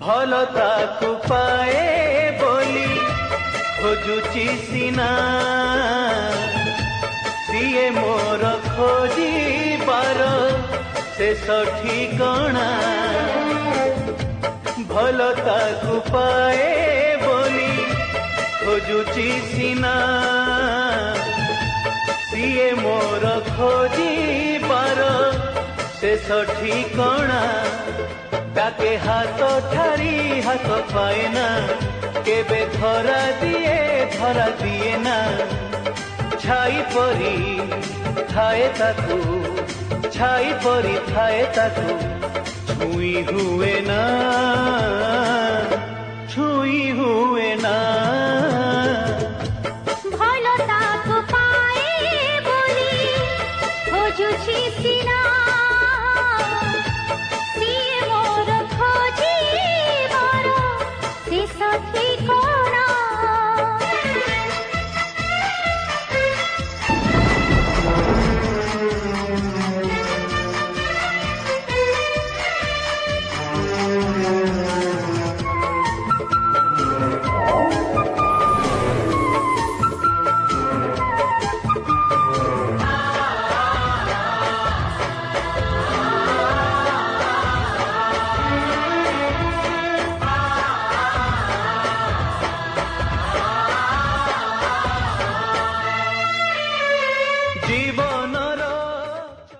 भल ताकू पाए बोली खोजुची सीना सीए मोर खोजिबार शेष ठिकणा भल ताकू पाए बोली खोजुची सीना सीए मोर खोजिबार शेष ठिकणा ताके हाथ ठारी हाथ पाएना केबे धरा दिए ना छाई परी थाए ताकू छाई परी थाए ताकू छुई हुए ना छुई हुए ना भलो ताकू पाए बोली खोजुची सीना सीए मोर खोजिबार शेष ठिकणा।